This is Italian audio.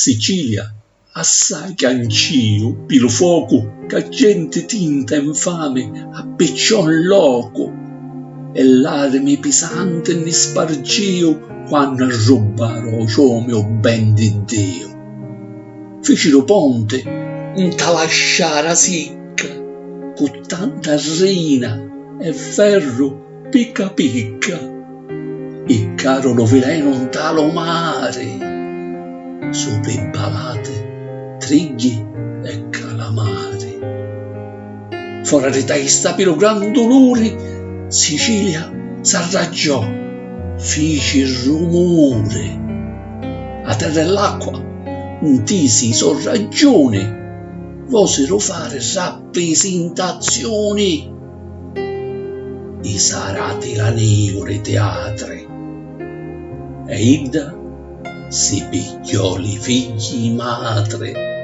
Sicilia, assai che anch'io, pilo fuoco, che gente tinta infame appicciò in loco, e lacrime pesanti ne spargio quando rubarono ciò mio ben di Dio. Fecero ponte in talasciara secca, con tanta rina e ferro picca picca, e caro lo veleno in talo mare, sopra impalate trigli e calamari. Fuori da questa per gran dolore, Sicilia s'arraggiò, fece rumore. A terra dell'acqua, intisi so ragione, vosero fare rappresentazioni. I sarati la negore teatre, e Idda si pigliò li figli madre.